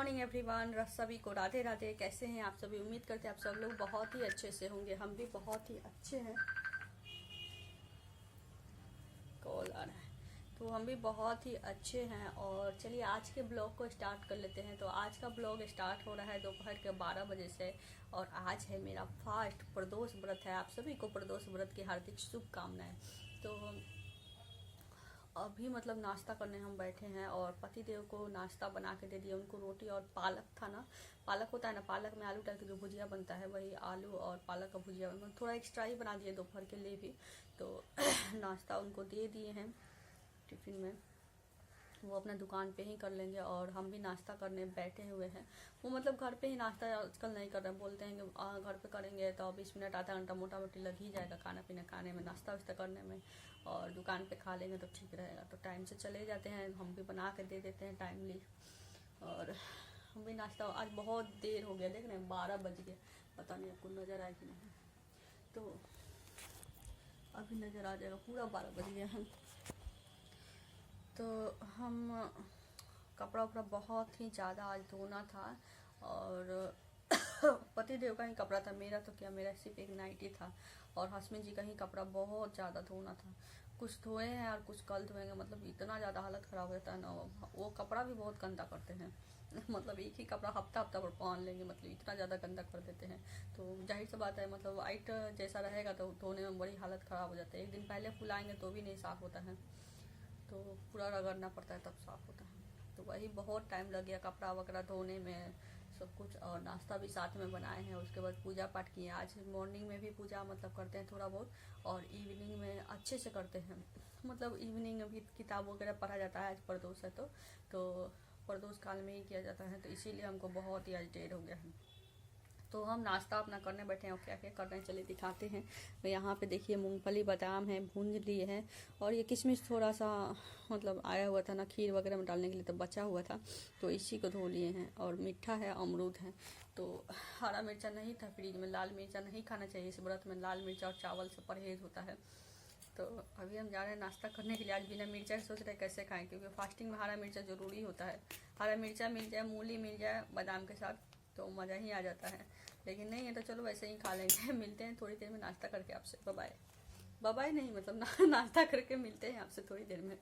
Morning everyone. सभी को राधे राधे। कैसे हैं आप सभी? उम्मीद करते हैं आप सब लोग बहुत ही अच्छे से होंगे। हम भी बहुत ही अच्छे हैं। कॉल आ रहा है तो हम भी बहुत ही अच्छे हैं। और चलिए आज के ब्लॉग को स्टार्ट कर लेते हैं। तो आज का ब्लॉग स्टार्ट हो रहा है दोपहर के 12 बजे से। और आज है मेरा फास्ट प्रदोष व्रत है। आप सभी को प्रदोष व्रत की हार्दिक शुभकामनाएं। तो अभी मतलब नाश्ता करने हम बैठे हैं और पति देव को नाश्ता बना के दे दिया। उनको रोटी और पालक था ना, पालक होता है ना, पालक में आलू डाल के जो भुजिया बनता है वही आलू और पालक का भुजिया थोड़ा एक्स्ट्रा ही बना दिए दोपहर के लिए भी। तो नाश्ता उनको दे दिए हैं टिफिन में। वो अपना दुकान पे ही कर लेंगे और हम भी नाश्ता करने बैठे हुए हैं। वो मतलब घर पे ही नाश्ता आजकल नहीं कर रहे हैं। बोलते हैं कि घर पे करेंगे तो 20 मिनट आधा घंटा मोटा मोटी लग ही जाएगा खाना पीना खाने में, नाश्ता वास्ता करने में। और दुकान पे खा लेंगे तो ठीक रहेगा। तो टाइम से चले जाते हैं, हम भी बना के दे देते हैं टाइमली। और हम भी नाश्ता आज बहुत देर हो गया, देख रहे हैं 12 बज गए। पता नहीं आपको नज़र आए कि नहीं। तो अभी नज़र आ जाएगा, पूरा 12 बज गया है। तो हम कपड़ा उपड़ा बहुत ही ज़्यादा आज धोना था। और पति देव का ही कपड़ा था, मेरा तो क्या, मेरा सिर्फ एक नाइटी था। और हस्बैंड जी का ही कपड़ा बहुत ज़्यादा धोना था। कुछ धोए हैं और कुछ कल धोएंगे। मतलब इतना ज़्यादा हालत ख़राब रहता है ना। वो कपड़ा भी बहुत गंदा करते हैं। मतलब एक ही कपड़ा हफ्ता हफ्ता पर पहन लेंगे, मतलब इतना ज़्यादा गंदा कर देते हैं। तो जाहिर सी बात है, मतलब वाइट जैसा रहेगा तो धोने में बड़ी हालत ख़राब हो जाती है। एक दिन पहले फुलाएंगे तो भी नहीं साफ़ होता है। तो पूरा रगड़ना पड़ता है तब साफ़ होता है। तो वही बहुत टाइम लग गया कपड़ा वगैरह धोने में सब कुछ। और नाश्ता भी साथ में बनाए हैं। उसके बाद पूजा पाठ किए। आज मॉर्निंग में भी पूजा मतलब करते हैं थोड़ा बहुत। और इवनिंग में अच्छे से करते हैं। मतलब इवनिंग में भी किताब वगैरह पढ़ा जाता है। आज प्रदोष है तो प्रदोष काल में ही किया जाता है। तो इसीलिए हमको बहुत ही आज देर हो गया है। तो हम नाश्ता अपना करने बैठे हैं और क्या क्या कर रहे हैं चलिए दिखाते हैं। तो यहाँ पे देखिए मूंगफली बादाम है, भूंज लिए हैं। और ये किशमिश थोड़ा सा मतलब आया हुआ था ना खीर वगैरह में डालने के लिए, तो बचा हुआ था तो इसी को धो लिए हैं। और मीठा है, अमरूद है। तो हरा मिर्चा नहीं था फ्रिज में, लाल मिर्चा नहीं खाना चाहिए इस व्रत में। लाल मिर्चा और चावल से परहेज होता है। तो अभी हम जा रहे हैं नाश्ता करने के लिए। आज बिना मिर्चा के सोच रहे हैं कैसे खाएं, क्योंकि फास्टिंग में हरा मिर्चा ज़रूरी होता है। हरा मिर्चा मिल जाए, मूली मिल जाए बादाम के साथ तो मज़ा ही आ जाता है। लेकिन नहीं है तो चलो वैसे ही खा लेंगे। मिलते हैं थोड़ी देर में नाश्ता करके आपसे। बाय बाय नहीं मतलब नाश्ता करके मिलते हैं आपसे थोड़ी देर में।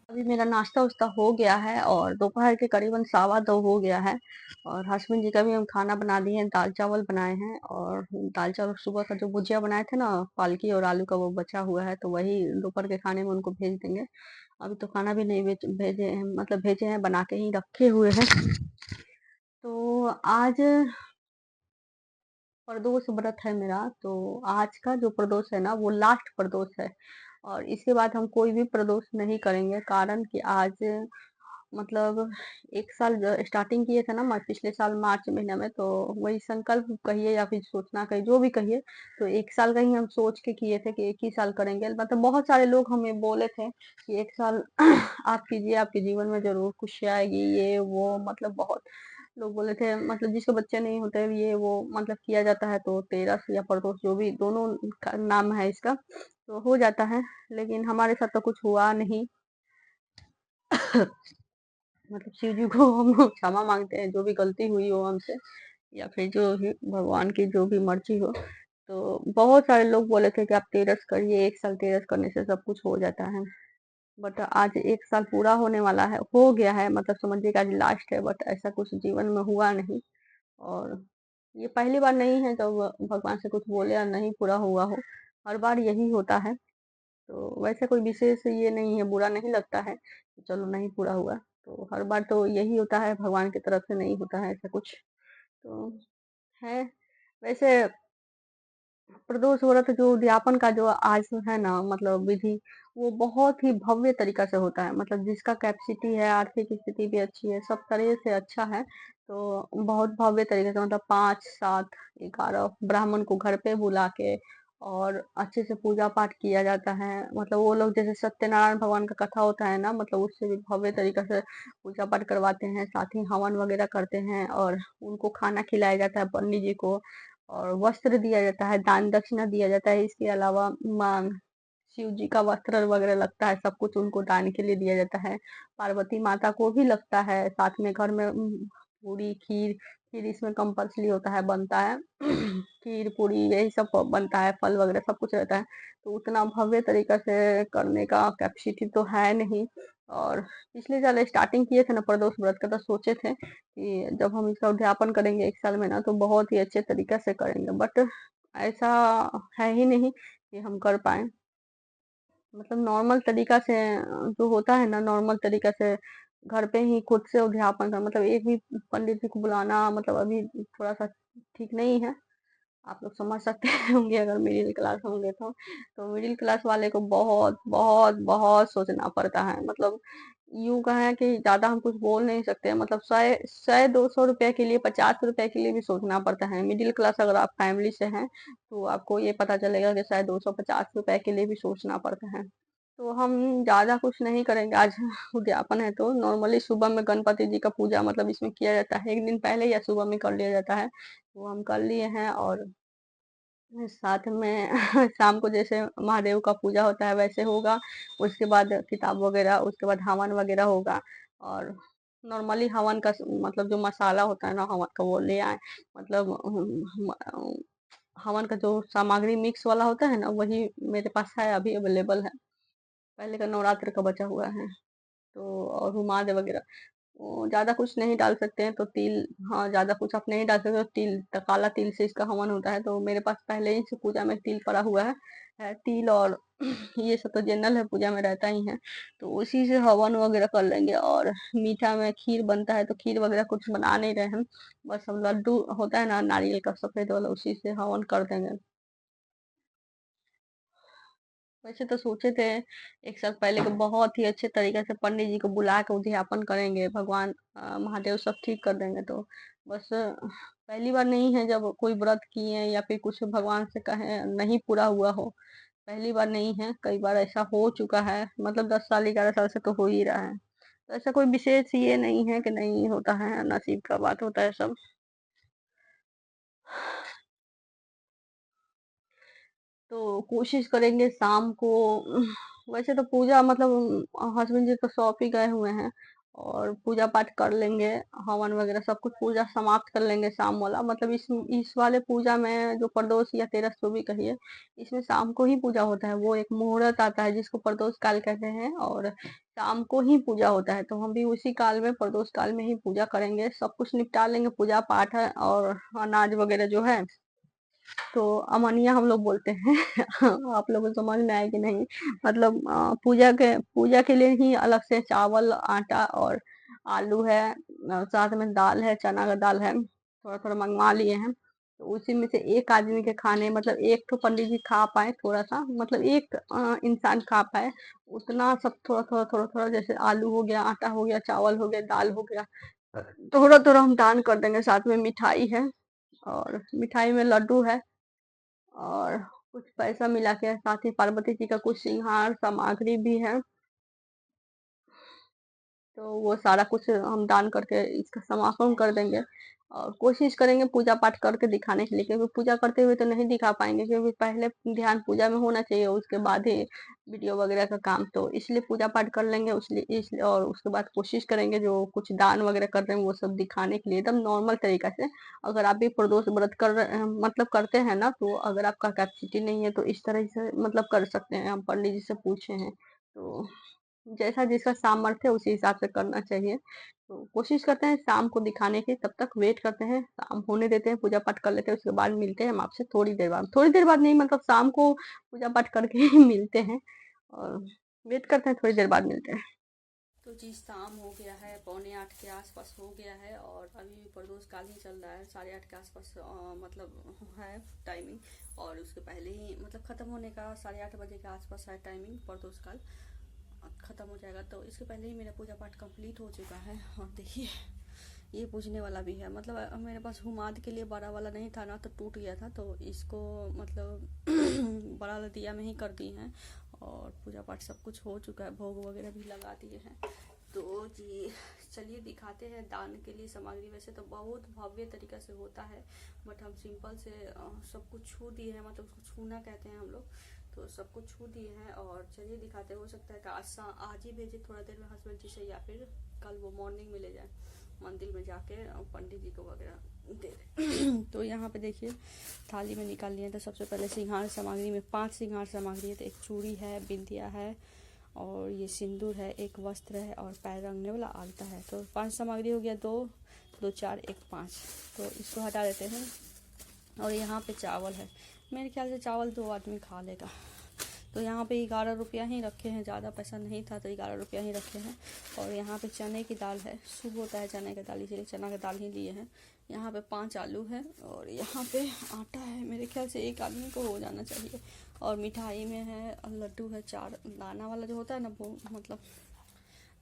अभी मेरा नाश्ता उस्ता हो गया है और दोपहर के करीबन 2:15 हो गया है। और हस्बैंड जी का भी हम खाना बना दिए हैं, दाल चावल बनाए हैं। और दाल चावल सुबह का जो भुजिया बनाए थे ना पालकी और आलू का, वो बचा हुआ है तो वही दोपहर के खाने में उनको भेज देंगे। अभी तो खाना भी नहीं भेजे हैं, मतलब भेजे हैं, बना के ही रखे हुए हैं। तो आज प्रदोष व्रत है मेरा। तो आज का जो प्रदोष है ना वो लास्ट प्रदोष है। और इसके बाद हम कोई भी प्रदोष नहीं करेंगे, कारण कि आज मतलब एक साल स्टार्टिंग किए थे ना पिछले साल मार्च महीने में। तो वही संकल्प कहिए या फिर सोचना कहिए, जो भी कहिए। तो एक साल का ही हम सोच के किए थे कि एक ही साल करेंगे। मतलब बहुत सारे लोग हमें बोले थे कि एक साल आप कीजिए, आपके जीवन में जरूर खुशी आएगी, ये वो मतलब बहुत लोग बोले थे। मतलब जिसके बच्चे नहीं होते ये वो मतलब किया जाता है तो तेरस या प्रदोष जो भी दोनों का नाम है इसका, तो हो जाता है। लेकिन हमारे साथ तो कुछ हुआ नहीं। मतलब शिव जी को हम क्षमा मांगते हैं जो भी गलती हुई हो हमसे, या फिर जो भी भगवान की जो भी मर्जी हो। तो बहुत सारे लोग बोले थे कि आप तेरस करिए, एक साल तेरस करने से सब कुछ हो जाता है। बट आज एक साल पूरा होने वाला है, हो गया है, मतलब समझिए कि आज लास्ट है। बट ऐसा कुछ जीवन में हुआ नहीं। और ये पहली बार नहीं है जब भगवान से कुछ बोले और नहीं पूरा हुआ हो। हर बार यही होता है। तो वैसे कोई विशेष ये नहीं है, बुरा नहीं लगता है कि चलो नहीं पूरा हुआ। तो हर बार तो यही होता है, भगवान की तरफ से नहीं होता है ऐसा कुछ। तो है वैसे प्रदोष व्रत जो उद्यापन का जो आज है ना मतलब विधि, वो बहुत ही भव्य तरीका से होता है। मतलब जिसका कैपेसिटी है, आर्थिक स्थिति भी अच्छी है, सब तरह से अच्छा है। तो बहुत भव्य तरीके से मतलब 5 7 11 ब्राह्मण को घर पे बुला के और अच्छे से पूजा पाठ किया जाता है। मतलब वो लोग जैसे सत्यनारायण भगवान का कथा होता है ना, मतलब उससे भी भव्य तरीका से पूजा पाठ करवाते हैं। साथ ही हवन वगैरह करते हैं और उनको खाना खिलाया जाता है पंडित जी को। और वस्त्र दिया जाता है, दान दक्षिणा दिया जाता है। इसके अलावा शिव जी का वस्त्र वगैरह लगता है, सब कुछ उनको दान के लिए दिया जाता है। पार्वती माता को भी लगता है, साथ में घर में पूरी खीर, खीर इसमें कंपल्सरी होता है, बनता है। खीर पूरी यही सब बनता है, फल वगैरह सब कुछ रहता है। तो उतना भव्य तरीका से करने का कैपेसिटी तो है नहीं। और पिछले साल स्टार्टिंग किए थे ना प्रदोष व्रत का, तो सोचे थे कि जब हम इसका उद्यापन करेंगे 1 साल में ना, तो बहुत ही अच्छे तरीके से करेंगे, बट ऐसा है ही नहीं कि हम कर पाए। मतलब नॉर्मल तरीका से जो होता है ना, नॉर्मल तरीका से घर पे ही खुद से उद्यापन कर, मतलब एक भी पंडित जी को बुलाना मतलब अभी थोड़ा सा ठीक नहीं है। आप लोग समझ सकते होंगे अगर मिडिल क्लास होंगे तो मिडिल क्लास वाले को बहुत बहुत बहुत सोचना पड़ता है। मतलब यूं कहें कि ज्यादा हम कुछ बोल नहीं सकते, मतलब 100 100 200 रुपए के लिए, 50 रुपए के लिए भी सोचना पड़ता है। मिडिल क्लास अगर आप फैमिली से हैं तो आपको ये पता चलेगा कि शायद 250 रुपए के लिए भी सोचना पड़ता है। तो हम ज्यादा कुछ नहीं करेंगे आज। उद्यापन है तो नॉर्मली सुबह में गणपति जी का पूजा मतलब इसमें किया जाता है, एक दिन पहले या सुबह में कर लिया जाता है, वो हम कर लिए हैं। और साथ में शाम को जैसे महादेव का पूजा होता है वैसे होगा। उसके बाद किताब वगैरह, उसके बाद हवन वगैरह होगा। और नॉर्मली हवन का मतलब जो मसाला होता है ना हवन का, वो ले आए। मतलब हवन का जो सामग्री मिक्स वाला होता है ना, वही मेरे पास है, अभी अवेलेबल है, पहले का नवरात्र का बचा हुआ है। तो और हुमाद वगैरह, ज्यादा कुछ नहीं डाल सकते हैं तो तिल, हाँ ज्यादा कुछ आप नहीं डाल सकते हो, तिल काला तिल से इसका हवन होता है। तो मेरे पास पहले ही से पूजा में तिल पड़ा हुआ है तिल और ये सब तो जनरल है, पूजा में रहता ही है। तो उसी से हवन वगैरह कर लेंगे। और मीठा में खीर बनता है, तो खीर वगैरह कुछ बना नहीं रहे हम, बस हम लड्डू होता है ना नारियल का सफेद वाला, उसी से हवन कर देंगे। वैसे तो सोचे थे 1 साल पहले के बहुत ही अच्छे तरीके से पंडित जी को बुला के उद्यापन करेंगे, भगवान महादेव सब ठीक कर देंगे। तो बस पहली बार नहीं है जब कोई व्रत किए या फिर कुछ भगवान से कहे नहीं पूरा हुआ हो। पहली बार नहीं है, कई बार ऐसा हो चुका है, मतलब 10 साल 11 साल से तो हो ही रहा है। तो ऐसा कोई विशेष ये नहीं है कि नहीं होता है, नसीब का बात होता है सब। तो कोशिश करेंगे शाम को। वैसे तो पूजा मतलब हस्बैंड जी तो शॉप ही गए हुए हैं, और पूजा पाठ कर लेंगे, हवन वगैरह सब कुछ पूजा समाप्त कर लेंगे शाम वाला। मतलब इस वाले पूजा में जो प्रदोष या तेरस जो भी कहिए, इसमें शाम को ही पूजा होता है। वो एक मुहूर्त आता है जिसको प्रदोष काल कहते हैं, और शाम को ही पूजा होता है। तो हम भी उसी काल में, प्रदोष काल में ही पूजा करेंगे, सब कुछ निपटा लेंगे, पूजा पाठ है और अनाज वगैरह जो है तो अमनिया हम लोग बोलते हैं। आप लोगों को समझ में आए कि नहीं। मतलब पूजा के लिए ही अलग से चावल आटा और आलू है, साथ में दाल है, चना का दाल है, थोड़ा थोड़ा मंगवा लिए हैं। तो उसी में से एक आदमी के खाने, मतलब एक तो पंडित जी खा पाए थोड़ा सा, मतलब एक इंसान खा पाए उतना सब, थोड़ा थोड़ा थोड़ा थोड़ा, जैसे आलू हो गया, आटा हो गया, चावल हो गया, दाल हो गया, थोड़ा थोड़ा हम दान कर देंगे। साथ में मिठाई है, और मिठाई में लड्डू है, और कुछ पैसा मिला के, साथ ही पार्वती जी का कुछ श्रृंगार सामग्री भी है। तो वो सारा कुछ हम दान करके इसका समापन कर देंगे। और कोशिश करेंगे पूजा पाठ करके दिखाने के लिए, क्योंकि पूजा करते हुए तो नहीं दिखा पाएंगे, क्योंकि पहले ध्यान पूजा में होना चाहिए, उसके बाद ही वीडियो वगैरह का काम। तो इसलिए पूजा पाठ कर लेंगे, इसलिए और उसके बाद कोशिश करेंगे जो कुछ दान वगैरह कर रहे हैं वो सब दिखाने के लिए एकदम नॉर्मल तरीका से। अगर आप भी प्रदोष व्रत मतलब करते हैं ना, तो अगर आपका कैपेसिटी नहीं है तो इस तरह से मतलब कर सकते हैं, हम पंडित जी से पूछे हैं। तो जैसा जिसका सामर्थ्य है उसी हिसाब से करना चाहिए। तो कोशिश करते हैं शाम को दिखाने की, तब तक वेट करते हैं, शाम होने देते हैं, पूजा पाठ कर लेते हैं, उसके बाद मिलते हैं हम आपसे थोड़ी देर बाद, थोड़ी देर बाद नहीं, मतलब शाम को पूजा पाठ करके ही मिलते हैं। और वेट करते हैं, थोड़ी देर बाद मिलते हैं। तो जी शाम हो गया है, 7:45 के आसपास हो गया है, और अभी प्रदोष काल ही चल रहा है, 8:30 के आसपास मतलब है टाइमिंग। और उसके पहले ही मतलब ख़त्म होने का 8:30 बजे के आसपास है टाइमिंग, प्रदोष काल ख़त्म हो जाएगा। तो इसके पहले ही मेरा पूजा पाठ कंप्लीट हो चुका है। और देखिए ये पूजने वाला भी है, मतलब मेरे पास हुमाद के लिए बड़ा वाला नहीं था ना, तो टूट गया था, तो इसको मतलब बड़ा वाला दिया में ही कर दी हैं। और पूजा पाठ सब कुछ हो चुका है, भोग वगैरह भी लगा दिए हैं। तो जी चलिए दिखाते हैं दान के लिए सामग्री। वैसे तो बहुत भव्य तरीका से होता है, बट हम सिंपल से सब कुछ छू दिए हैं, मतलब उसको छूना कहते हैं हम लोग। तो सब कुछ छू दिए हैं। और चलिए दिखाते, हो सकता है कि आज ही भेजे थोड़ा देर में हस्बैंड जी से, या फिर कल वो मॉर्निंग में ले जाए मंदिर में जाके पंडित जी को वगैरह दे दे। तो यहाँ पे देखिए थाली में निकाल लिए। तो सबसे पहले श्रृंगार सामग्री में 5 श्रृंगार सामग्री है। तो एक चूड़ी है, बिंदिया है, और ये सिंदूर है, एक वस्त्र है, और पैर रंगने वाला आलता है। तो 5 सामग्री हो गया, 2 2 4 1 5। तो इसको हटा देते हैं। और यहाँ पे चावल है, मेरे ख्याल से चावल 2 आदमी खा लेगा। तो यहाँ पे 11 रुपया ही रखे हैं, ज़्यादा पैसा नहीं था तो 11 रुपया ही रखे हैं। और यहाँ पे चने की दाल है, शुभ होता है चने की दाल, इसलिए चना की दाल ही लिए हैं। यहाँ पे 5 आलू है, और यहाँ पे आटा है, मेरे ख्याल से एक आदमी को हो जाना चाहिए। और मिठाई में है लड्डू है, 4 दाना वाला जो होता है ना, वो मतलब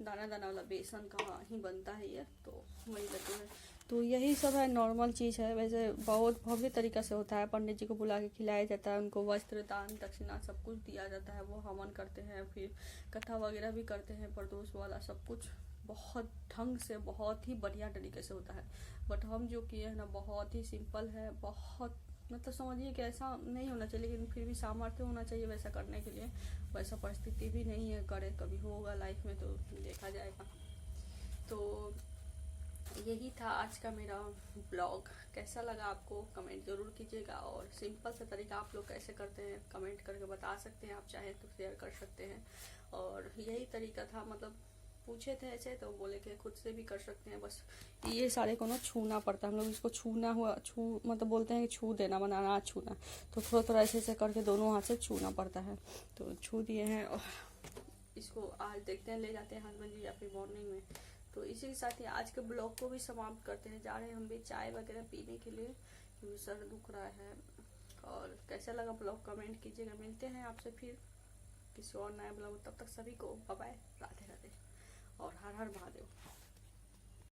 दाना दाना वाला बेसन का ही बनता है ये, तो वही लड्डू है। तो यही सब है, नॉर्मल चीज़ है। वैसे बहुत भव्य तरीका से होता है, पंडित जी को बुला के खिलाया जाता है, उनको वस्त्र दान दक्षिणा सब कुछ दिया जाता है, वो हवन करते हैं, फिर कथा वगैरह भी करते हैं, प्रदोष वाला सब कुछ बहुत ढंग से, बहुत ही बढ़िया तरीके से होता है। बट हम जो किए हैं ना, बहुत ही सिंपल है, बहुत मतलब समझिए कि ऐसा नहीं होना चाहिए, लेकिन फिर भी सामर्थ्य होना चाहिए वैसा करने के लिए। वैसा परिस्थिति भी नहीं है, करे कभी होगा लाइफ में तो देखा जाएगा। तो यही था आज का मेरा ब्लॉग। कैसा लगा आपको कमेंट ज़रूर कीजिएगा। और सिंपल सा तरीका आप लोग कैसे करते हैं कमेंट करके बता सकते हैं, आप चाहें तो शेयर कर सकते हैं। और यही तरीका था, मतलब पूछे थे ऐसे तो बोले कि खुद से भी कर सकते हैं। बस ये सारे को ना छूना पड़ता है, हम लोग इसको छूना हुआ मतलब बोलते हैं कि छू देना, बनाना छूना। तो थोड़ा थोड़ा ऐसे ऐसे करके दोनों हाथ से छूना पड़ता है। तो छू दिए हैं, और इसको आज देखते हैं ले जाते हैं हस्बैंड जी या फिर मॉर्निंग में। तो इसी के साथ ही आज के ब्लॉग को भी समाप्त करते हैं। जा रहे हैं हम भी चाय वगैरह पीने के लिए, क्योंकि सर दुख रहा है। और कैसा लगा ब्लॉग कमेंट कीजिएगा। मिलते हैं आपसे फिर किसी और नए ब्लॉग, तब तक सभी को बाय बाय, राधे राधे और हर हर महादेव।